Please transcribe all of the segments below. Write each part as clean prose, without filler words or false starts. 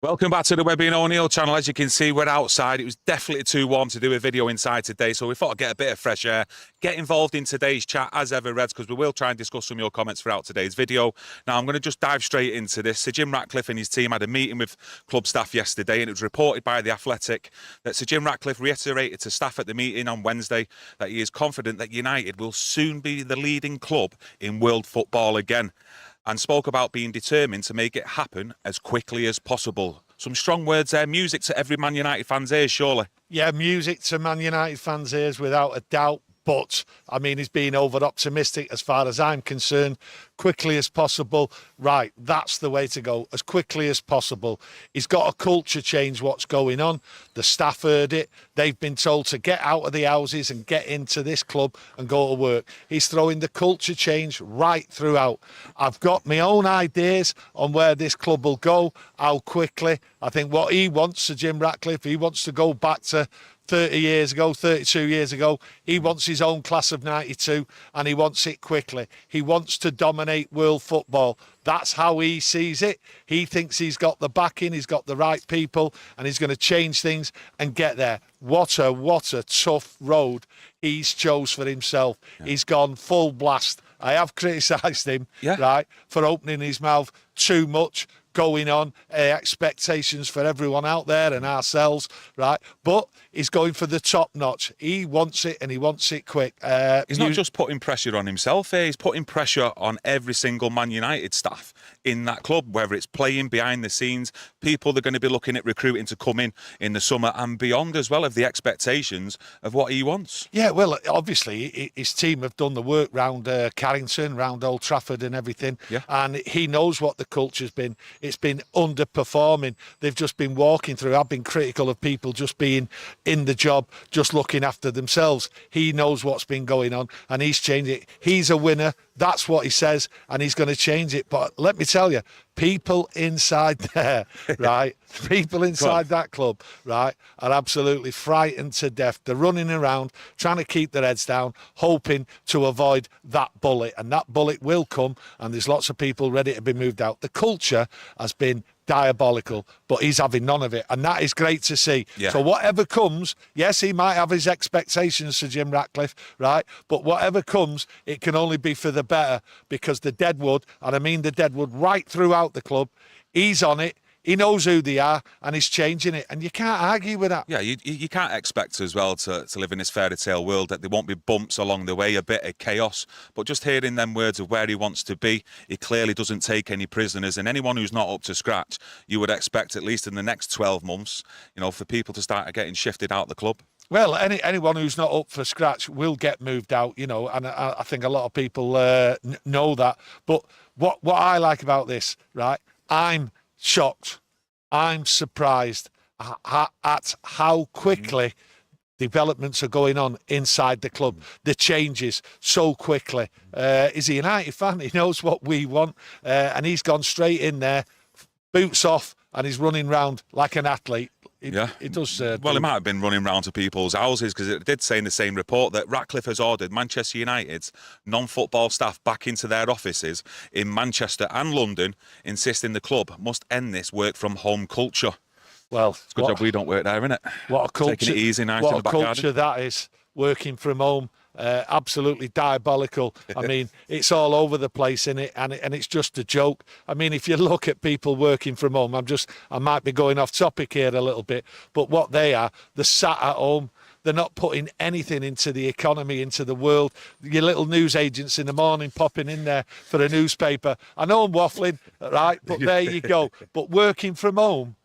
Welcome back to the Webby O'Neill channel. As you can see, we're outside. It was definitely too warm to do a video inside today, so we thought I'd get a bit of fresh air. Get involved in today's chat as ever, Reds, because we will try and discuss some of your comments throughout today's video. Now, I'm going to just dive straight into this. Sir Jim Ratcliffe and his team had a meeting with club staff yesterday, and it was reported by The Athletic that Sir Jim Ratcliffe reiterated to staff at the meeting on Wednesday that he is confident that United will soon be the leading club in world football again, and spoke about being determined to make it happen as quickly as possible. Some strong words there. Music to every Man United fan's ears, surely. Yeah, music to Man United fans' ears, without a doubt. But, I mean, he's being over-optimistic as far as I'm concerned. Quickly as possible. Right, that's the way to go. As quickly as possible. He's got a culture change what's going on. The staff heard it. They've been told to get out of the houses and get into this club and go to work. He's throwing the culture change right throughout. I've got my own ideas on where this club will go, how quickly. I think what he wants, Sir Jim Ratcliffe, he wants to go back to 30 years ago, 32 years ago. He wants his own class of 92 and he wants it quickly. He wants to dominate world football. That's how he sees it. He thinks he's got the backing, he's got the right people, and he's going to change things and get there. What a tough road he's chose for himself. Yeah. He's gone full blast. I have criticised him, right, for opening his mouth too much, going on, expectations for everyone out there and ourselves, right? But he's going for the top notch. He wants it and he wants it quick. He's not just putting pressure on himself here, he's putting pressure on every single Man United staff in that club, whether it's playing behind the scenes, people they're going to be looking at recruiting to come in the summer and beyond as well, of the expectations of what he wants. Yeah, well, obviously his team have done the work round Carrington, round Old Trafford and everything, and he knows what the culture's been. It's been underperforming. They've just been walking through. I've been critical of people just being in the job, just looking after themselves. He knows what's been going on and he's changed it. He's a winner. That's what he says, and he's going to change it. But let me tell you, people inside there, right, people inside that club, right, are absolutely frightened to death. They're running around, trying to keep their heads down, hoping to avoid that bullet. And that bullet will come, and there's lots of people ready to be moved out. The culture has been diabolical, but he's having none of it, and that is great to see. So whatever comes, yes, he might have his expectations, Sir Jim Ratcliffe, right, but whatever comes, it can only be for the better, because the deadwood, and I mean the deadwood right throughout the club, he's on it. He knows who they are and he's changing it, and you can't argue with that. Yeah, you can't expect as well to live in this fairy tale world that there won't be bumps along the way, a bit of chaos. But just hearing them words of where he wants to be, he clearly doesn't take any prisoners. And anyone who's not up to scratch, you would expect at least in the next 12 months, you know, for people to start getting shifted out the club. Well, anyone who's not up for scratch will get moved out, you know, and I think a lot of people know that. But what I like about this, right, I'm shocked. I'm surprised at how quickly developments are going on inside the club. The changes so quickly. He's a United fan. He knows what we want, and he's gone straight in there, boots off, and he's running round like an athlete. It does. Well, he might have been running round to people's houses, because it did say in the same report that Ratcliffe has ordered Manchester United's non-football staff back into their offices in Manchester and London, insisting the club must end this work-from-home culture. Well, it's a good job we don't work there, isn't it? What a culture! Taking it easy, nice what in the back garden. Culture that is, working from home. Absolutely diabolical. I mean, it's all over the place in it, and it's just a joke. I mean, if you look at people working from home, I might be going off topic here a little bit, but what they are, they're sat at home. They're not putting anything into the economy, into the world. Your little news agents in the morning popping in there for a newspaper. I know I'm waffling, right? But there you go. But working from home,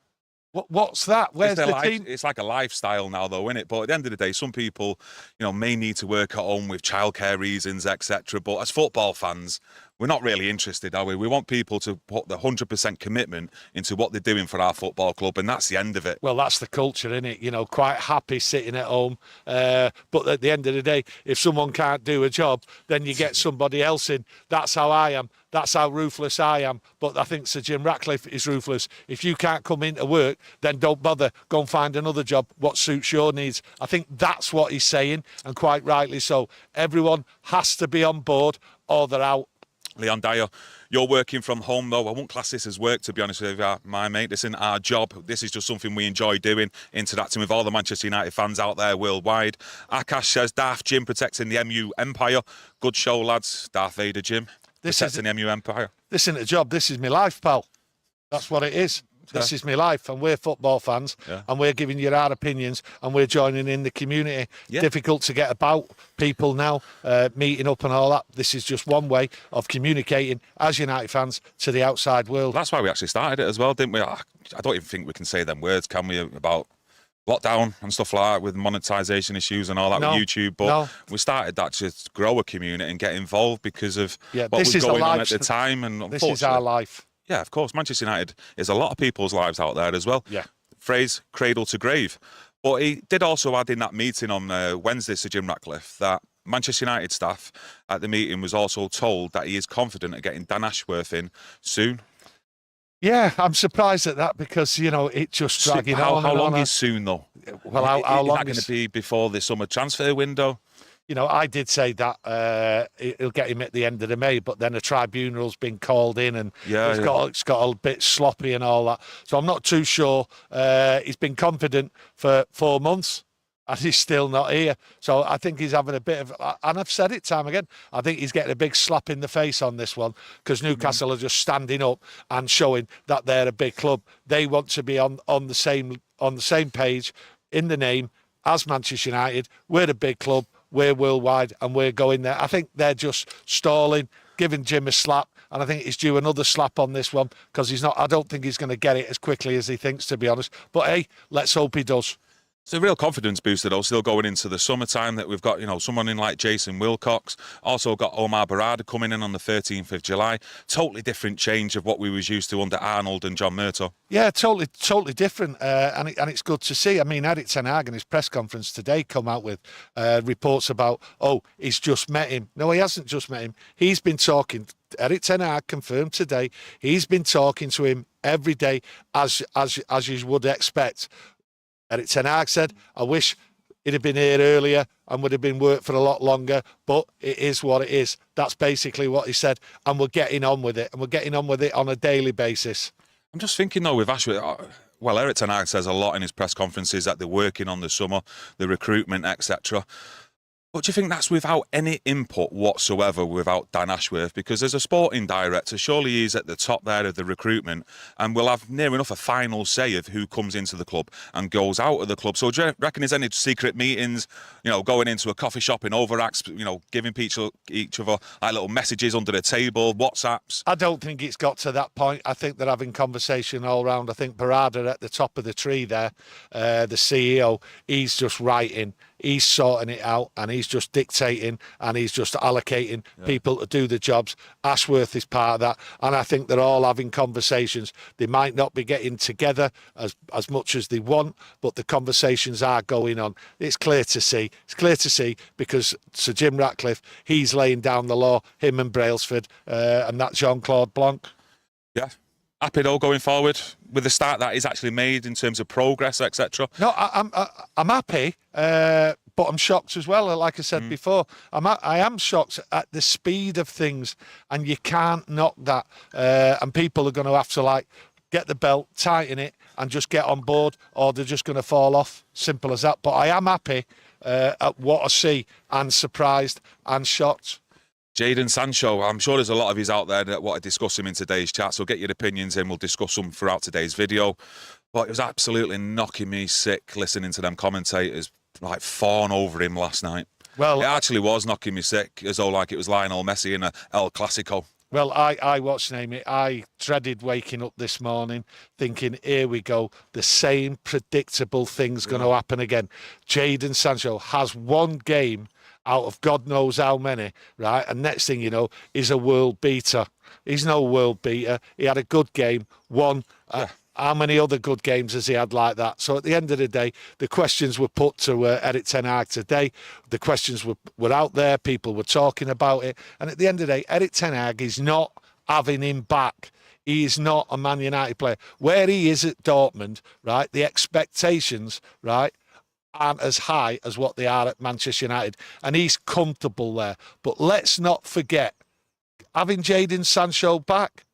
what's that? Where's the team? It's like a lifestyle now, though, isn't it? But at the end of the day, some people, you know, may need to work at home with childcare reasons, etc. But as football fans, we're not really interested, are we? We want people to put the 100% commitment into what they're doing for our football club, and that's the end of it. Well, that's the culture, isn't it? You know, quite happy sitting at home. But at the end of the day, if someone can't do a job, then you get somebody else in. That's how I am. That's how ruthless I am. But I think Sir Jim Ratcliffe is ruthless. If you can't come into work, then don't bother. Go and find another job, what suits your needs. I think that's what he's saying, and quite rightly so. Everyone has to be on board or they're out. Leon Dyer, You're working from home, though. I won't class this as work, to be honest with you, my mate. This isn't our job. This is just something we enjoy doing, interacting with all the Manchester United fans out there worldwide. Akash says, Darth Jim protecting the MU Empire. Good show, lads. Darth Vader Jim protecting the MU Empire. This isn't a job. This is my life, pal. That's what it is. This is my life, and we're football fans, and we're giving you our opinions, and we're joining in the community. Difficult to get about people now, meeting up and all that. This is just one way of communicating as United fans to the outside world. That's why we actually started it as well, didn't we? I don't even think we can say them words, can we, about lockdown and stuff like that with monetisation issues and all that with YouTube. But we started that to grow a community and get involved because of what was going on at the time. And this is our life. Yeah, of course. Manchester United is a lot of people's lives out there as well. Yeah. Phrase, cradle to grave. But he did also add in that meeting on Wednesday, Sir Jim Ratcliffe, that Manchester United staff at the meeting was also told that he is confident of getting Dan Ashworth in soon. Yeah, I'm surprised at that because, you know, it's just dragging on. How long is soon, though? Well, how long is that going to be before the summer transfer window? You know, I did say that he'll get him at the end of the May, but then a tribunal's been called in and it's got a bit sloppy and all that. So I'm not too sure. He's been confident for 4 months and he's still not here. So I think he's having a bit of, and I've said it time again, I think he's getting a big slap in the face on this one because Newcastle are just standing up and showing that they're a big club. They want to be on the same page in the name as Manchester United. We're a big club. We're worldwide and we're going there. I think they're just stalling, giving Jim a slap, and I think he's due another slap on this one because I don't think he's going to get it as quickly as he thinks, to be honest. But hey, let's hope he does. It's a real confidence booster, though, still going into the summertime, that we've got, you know, someone in like Jason Wilcox. Also got Omar Barada coming in on the 13th of July. Totally different change of what we was used to under Arnold and John Murtough. Yeah, totally different. And it's good to see. I mean, Erik ten Hag in his press conference today come out with reports about, he's just met him. No, he hasn't just met him. He's been talking. Erik ten Hag confirmed today he's been talking to him every day as you would expect. Erik ten Hag said, I wish he'd have been here earlier and would have been worked for a lot longer, but it is what it is. That's basically what he said, and we're getting on with it, and we're getting on with it on a daily basis. I'm just thinking, though, with Ashworth, well, Erik ten Hag says a lot in his press conferences that they're working on the summer, the recruitment, etc. But do you think that's without any input whatsoever without Dan Ashworth? Because as a sporting director, surely he's at the top there of the recruitment and will have near enough a final say of who comes into the club and goes out of the club. So do you reckon there's any secret meetings, you know, going into a coffee shop in overacts, you know, giving each other like little messages under the table, WhatsApps? I don't think it's got to that point. I think they're having conversation all round. I think Barada at the top of the tree there, the CEO, he's just writing. He's sorting it out and he's just dictating and he's just allocating people to do the jobs. Ashworth is part of that. And I think they're all having conversations. They might not be getting together as much as they want, but the conversations are going on. It's clear to see. It's clear to see because Sir Jim Ratcliffe, he's laying down the law, him and Brailsford, and that Jean-Claude Blanc. Yeah. Happy though going forward with the start that is actually made in terms of progress, etc. No, I'm happy, but I'm shocked as well. Like I said before, I am shocked at the speed of things, and you can't knock that. And people are going to have to get the belt, tighten it, and just get on board, or they're just going to fall off. Simple as that. But I am happy at what I see, and surprised and shocked. Jadon Sancho, I'm sure there's a lot of yous out there that want to discuss him in today's chat, so get your opinions in. We'll discuss them throughout today's video. But it was absolutely knocking me sick listening to them commentators like fawn over him last night. Well, it actually was knocking me sick, as though like it was Lionel Messi in a El Clasico. Well, I watched name it. I dreaded waking up this morning thinking, here we go, the same predictable thing's going to happen again. Jadon Sancho has one game out of God knows how many, right? And next thing you know, he's a world beater. He's no world beater. He had a good game, won. How many other good games has he had like that? So at the end of the day, the questions were put to Erik ten Hag today. The questions were out there. People were talking about it. And at the end of the day, Erik ten Hag is not having him back. He is not a Man United player. Where he is at Dortmund, right, the expectations, right, aren't as high as what they are at Manchester United, and he's comfortable there. But let's not forget, having Jadon Sancho back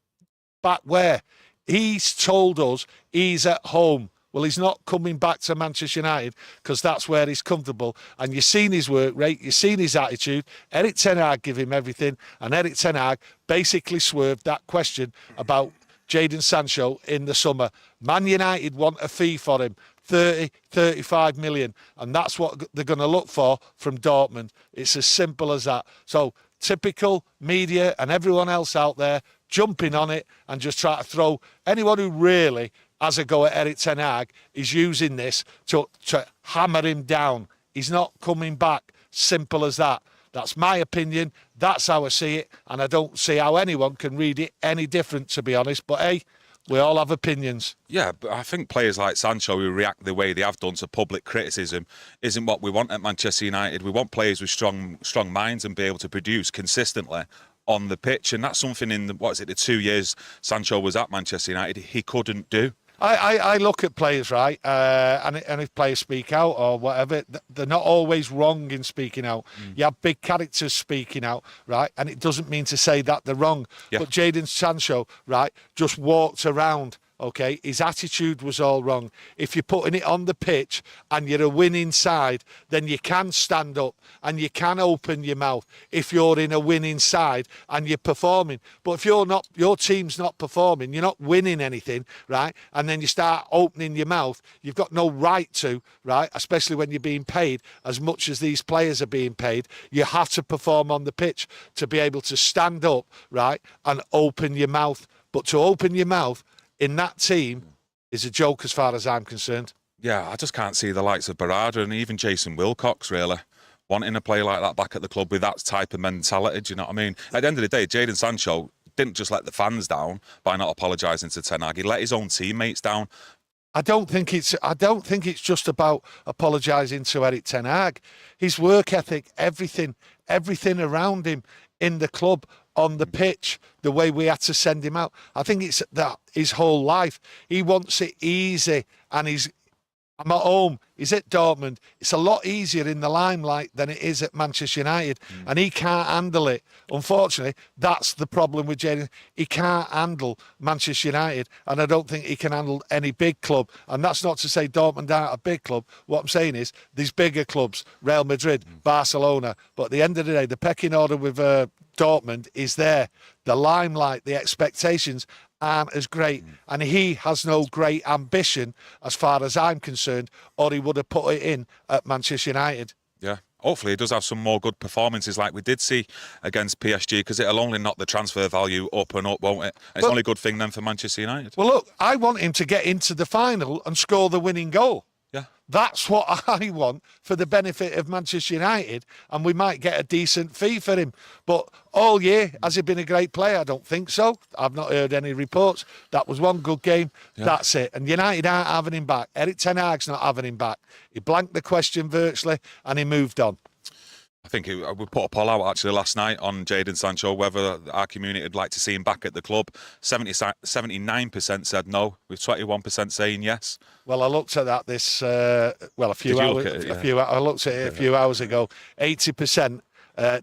where? He's told us he's at home. Well, he's not coming back to Manchester United because that's where he's comfortable. And you've seen his work rate, you've seen his attitude. Erik ten Hag give him everything, and Erik ten Hag basically swerved that question about Jadon Sancho in the summer. Man United want a fee for him, 30, 35 million, and that's what they're going to look for from Dortmund. It's as simple as that. So typical media and everyone else out there jumping on it and just try to throw anyone who really has a go at Erik ten Hag is using this to hammer him down. He's not coming back. Simple as that. That's my opinion. That's how I see it. And I don't see how anyone can read it any different, to be honest. But hey, we all have opinions. Yeah, but I think players like Sancho who react the way they have done to public criticism isn't what we want at Manchester United. We want players with strong minds and be able to produce consistently on the pitch. And that's something in the 2 years Sancho was at Manchester United, he couldn't do. I look at players, right, and if players speak out or whatever, they're not always wrong in speaking out. You have big characters speaking out, right, and it doesn't mean to say that they're wrong. Yeah. But Jadon Sancho, right, just walked around. Okay, his attitude was all wrong. If you're putting it on the pitch and you're a winning side, then you can stand up and you can open your mouth if you're in a winning side and you're performing. But if you're not, your team's not performing, you're not winning anything, right? And then you start opening your mouth, you've got no right to, right? Especially when you're being paid as much as these players are being paid. You have to perform on the pitch to be able to stand up, right, and open your mouth. But to open your mouth in that team is a joke as far as I'm concerned. Yeah, I just can't see the likes of Barada and even Jason Wilcox really wanting a player like that back at the club with that type of mentality. Do you know what I mean? At the end of the day, Jadon Sancho didn't just let the fans down by not apologising to Ten Hag. He let his own teammates down. I don't think it's just about apologising to Erik ten Hag. His work ethic, everything around him in the club, on the pitch, the way we had to send him out. I think it's that his whole life. He wants it easy, and I'm at home. He's at Dortmund. It's a lot easier in the limelight than it is at Manchester United, and he can't handle it. Unfortunately, that's the problem with Jadon. He can't handle Manchester United, and I don't think he can handle any big club. And that's not to say Dortmund aren't a big club. What I'm saying is these bigger clubs, Real Madrid, Barcelona, but at the end of the day, the pecking order with Dortmund is there. The limelight, the expectations aren't as great, and he has no great ambition as far as I'm concerned, or he would have put it in at Manchester United. Yeah, hopefully he does have some more good performances like we did see against PSG, because it'll only knock the transfer value up and up, won't it? And it's only a good thing then for Manchester United. Well, look, I want him to get into the final and score the winning goal. Yeah. That's what I want for the benefit of Manchester United, and we might get a decent fee for him. But all year, has he been a great player? I don't think so. I've not heard any reports. That was one good game. Yeah. That's it. And United aren't having him back. Erik ten Hag's not having him back. He blanked the question virtually, and he moved on. I think we put a poll out actually last night on Jadon Sancho, whether our community would like to see him back at the club. 79% said no, with 21% saying yes. Well, I looked at that a few hours. I looked at it a few hours ago. 80%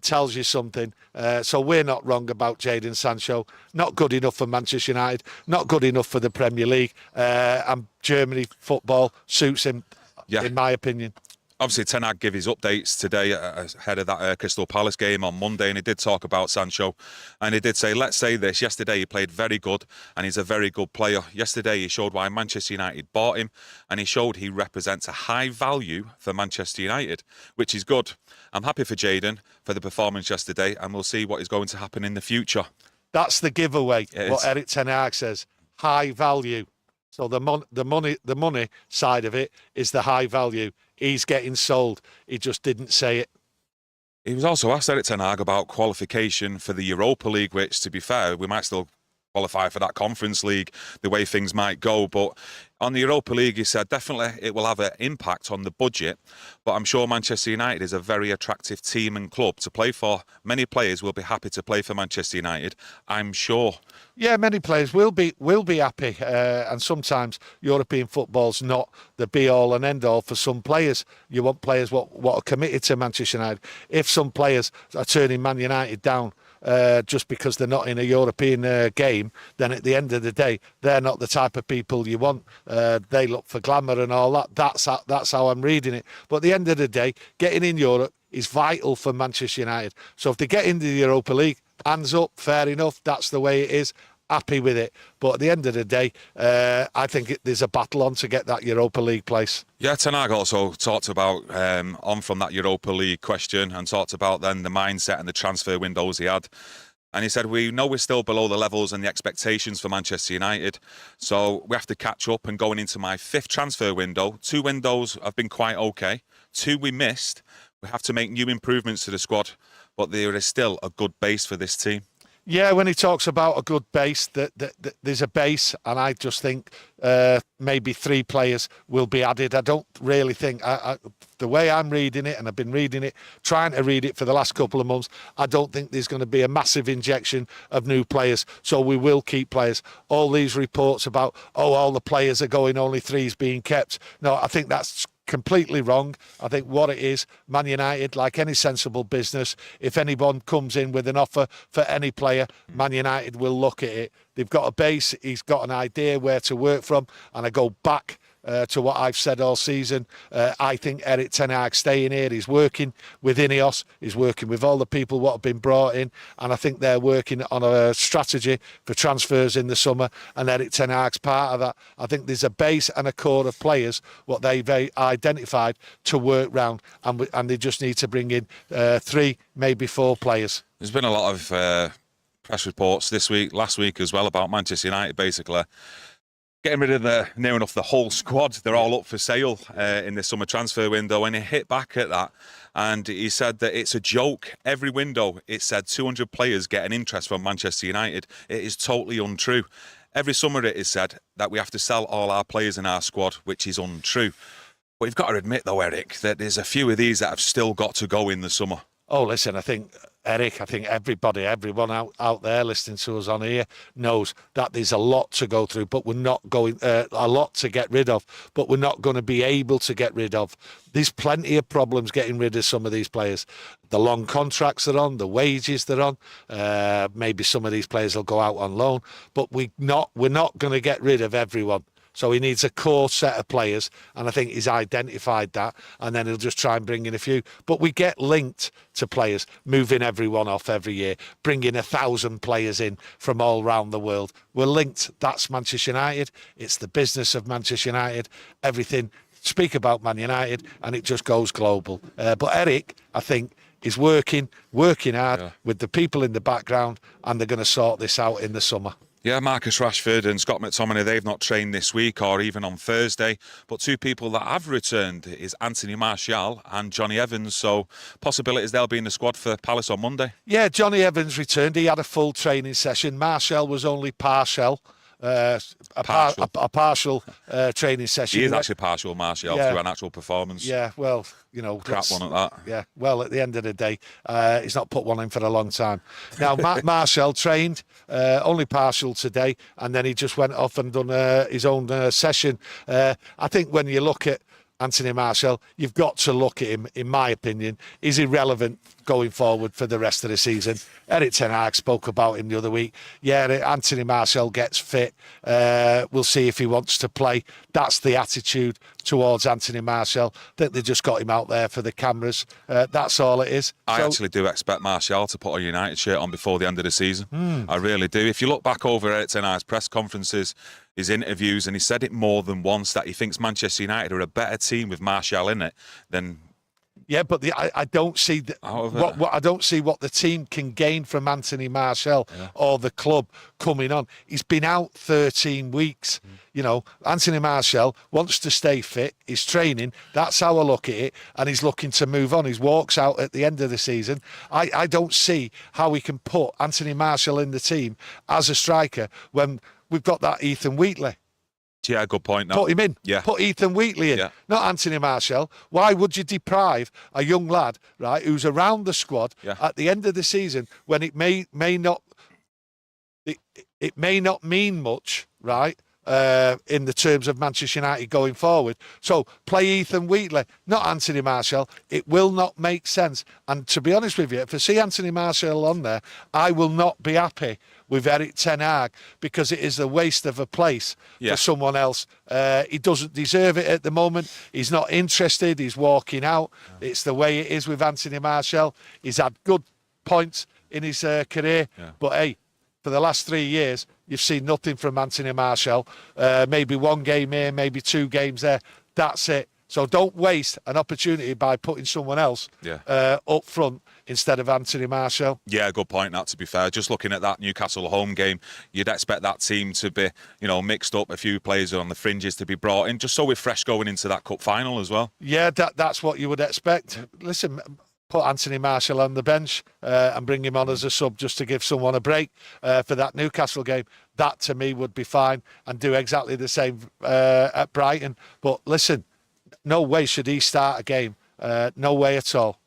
tells you something. So we're not wrong about Jadon Sancho. Not good enough for Manchester United. Not good enough for the Premier League. And Germany football suits him, in my opinion. Obviously, Ten Hag gave his updates today ahead of that Crystal Palace game on Monday, and he did talk about Sancho. And he did say, let's say this, yesterday he played very good, and he's a very good player. Yesterday he showed why Manchester United bought him, and he showed he represents a high value for Manchester United, which is good. I'm happy for Jadon for the performance yesterday, and we'll see what is going to happen in the future. That's the giveaway, what Erik ten Hag says, high value. So the money side of it is the high value. He's getting sold. He just didn't say it. He was also asked, Erik ten Hag, about qualification for the Europa League, which, to be fair, we might still qualify for that Conference League, the way things might go. But on the Europa League, he said, definitely it will have an impact on the budget. But I'm sure Manchester United is a very attractive team and club to play for. Many players will be happy to play for Manchester United, I'm sure. Yeah, many players will be happy. And sometimes European football's not the be-all and end-all for some players. You want players what are committed to Manchester United. If some players are turning Man United down, just because they're not in a European game, then at the end of the day, they're not the type of people you want. They look for glamour and all that. That's how I'm reading it. But at the end of the day, getting in Europe is vital for Manchester United. So if they get into the Europa League, hands up, fair enough. That's the way it is. Happy with it. But at the end of the day, I think there's a battle on to get that Europa League place. Yeah, Ten Hag also talked about, on from that Europa League question, and talked about then the mindset and the transfer windows he had. And he said, we know we're still below the levels and the expectations for Manchester United. So we have to catch up. And going into my 5th transfer window, 2 windows have been quite okay. 2 we missed. We have to make new improvements to the squad. But there is still a good base for this team. Yeah, when he talks about a good base, that there's a base, and I just think maybe 3 players will be added. I don't really think, the way I'm reading it, and I've been reading it, trying to read it for the last couple of months, I don't think there's going to be a massive injection of new players. So we will keep players. All these reports about, all the players are going, only 3's being kept. No, I think that's completely wrong. I think what it is, Man United, like any sensible business, if anyone comes in with an offer for any player, Man United will look at it. They've got a base, he's got an idea where to work from, and I go back to what I've said all season. I think Erik Ten Hag staying here. He's working with Ineos. He's working with all the people what have been brought in, and I think they're working on a strategy for transfers in the summer, and Erik Ten Hag's part of that. I think there's a base and a core of players what they've identified to work round, and they just need to bring in 3, maybe 4 players. There's been a lot of press reports this week, last week as well, about Manchester United basically getting rid of near enough the whole squad. They're all up for sale in the summer transfer window, and he hit back at that. And he said that it's a joke. Every window, it said 200 players getting interest from Manchester United. It is totally untrue. Every summer it is said that we have to sell all our players in our squad, which is untrue. But you've got to admit, though, Erik, that there's a few of these that have still got to go in the summer. Oh, listen, I think, Erik, everyone out there listening to us on here knows that there's a lot to go through, but we're not going, a lot to get rid of, but we're not going to be able to get rid of. There's plenty of problems getting rid of some of these players. The long contracts they're on, the wages they're on, maybe some of these players will go out on loan, but we're not going to get rid of everyone. So he needs a core set of players, and I think he's identified that, and then he'll just try and bring in a few. But we get linked to players, moving everyone off every year, bringing 1,000 players in from all around the world. We're linked. That's Manchester United. It's the business of Manchester United. Everything, speak about Man United, and it just goes global. But Erik, I think, is working hard with the people in the background, and they're going to sort this out in the summer. Yeah, Marcus Rashford and Scott McTominay, they've not trained this week or even on Thursday. But 2 people that have returned is Anthony Martial and Johnny Evans. So possibilities they'll be in the squad for Palace on Monday. Yeah, Johnny Evans returned. He had a full training session. Martial was only partial. A partial training session. He is actually partial, Martial, through an actual performance. Yeah, well, you know, crap one at that. Yeah, well, at the end of the day, he's not put one in for a long time. Now, Martial trained only partial today, and then he just went off and done his own session. I think when you look at Anthony Martial, you've got to look at him, in my opinion, is irrelevant going forward for the rest of the season. Erik Ten Hag spoke about him the other week. Yeah, Anthony Martial gets fit. We'll see if he wants to play. That's the attitude towards Anthony Martial. I think they just got him out there for the cameras. That's all it is. I actually do expect Martial to put a United shirt on before the end of the season. I really do. If you look back over Erik Ten Hag's press conferences, his interviews, and he said it more than once that he thinks Manchester United are a better team with Martial in it than. Yeah, but I don't see I don't see what the team can gain from Anthony Martial or the club coming on. He's been out 13 weeks. You know, Anthony Martial wants to stay fit. He's training. That's how I look at it. And he's looking to move on. He walks out at the end of the season. I don't see how we can put Anthony Martial in the team as a striker when we've got that Ethan Wheatley. Yeah, good point. Put him in. Yeah. Put Ethan Wheatley in, not Anthony Martial. Why would you deprive a young lad, right, who's around the squad at the end of the season when it may not mean much, right? in the terms of Manchester United going forward. So play Ethan Wheatley, not Anthony Martial. It will not make sense. And to be honest with you, if I see Anthony Martial on there, I will not be happy with Erik ten Hag, because it is a waste of a place for someone else. He doesn't deserve it at the moment. He's not interested. He's walking out. It's the way it is with Anthony Martial. He's had good points in his career, but hey, for the last 3 years, you've seen nothing from Anthony Martial. Maybe one game here, maybe 2 games there. That's it. So don't waste an opportunity by putting someone else up front instead of Anthony Martial. Yeah, good point, that, to be fair. Just looking at that Newcastle home game, you'd expect that team to be, mixed up, a few players on the fringes to be brought in, just so we're fresh going into that cup final as well. Yeah, that's what you would expect. Listen, put Anthony Martial on the bench and bring him on as a sub just to give someone a break for that Newcastle game. That, to me, would be fine, and do exactly the same at Brighton. But listen, no way should he start a game. No way at all.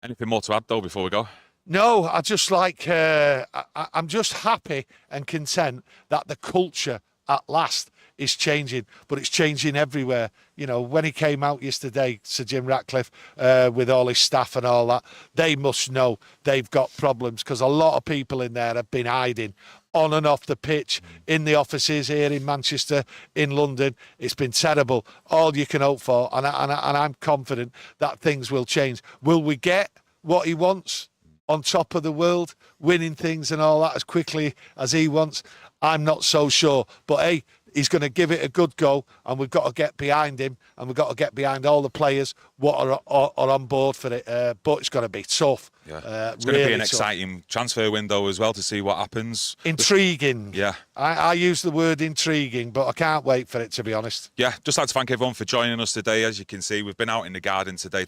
Anything more to add, though, before we go? No, I just like... I'm just happy and content that the culture at last is changing, but it's changing everywhere. When he came out yesterday, Sir Jim Ratcliffe, with all his staff and all that, they must know they've got problems, because a lot of people in there have been hiding on and off the pitch, in the offices here in Manchester, in London. It's been terrible. All you can hope for, and I'm confident that things will change. Will we get what he wants, on top of the world, winning things and all that as quickly as he wants? I'm not so sure. But hey, he's going to give it a good go, and we've got to get behind him, and we've got to get behind all the players what are on board for it. But it's going to be tough. Yeah. It's going to be an exciting transfer window as well, to see what happens. Intriguing. Yeah. I use the word intriguing, but I can't wait for it, to be honest. Yeah, just like to thank everyone for joining us today. As you can see, we've been out in the garden today.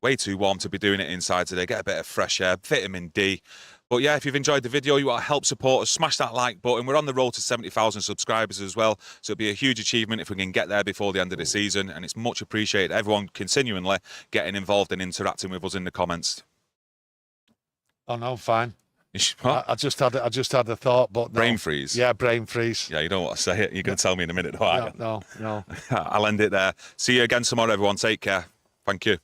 Way too warm to be doing it inside today. Get a bit of fresh air, vitamin D. But yeah, if you've enjoyed the video, you want to help support us, smash that like button. We're on the road to 70,000 subscribers as well, so it'll be a huge achievement if we can get there before the end of the season, and it's much appreciated. Everyone continually getting involved and interacting with us in the comments. Oh no, fine. What? I just had a thought, but no. Brain freeze. Yeah, brain freeze. Yeah, you don't want to say it. You're going to tell me in a minute. No. I'll end it there. See you again tomorrow, everyone. Take care. Thank you.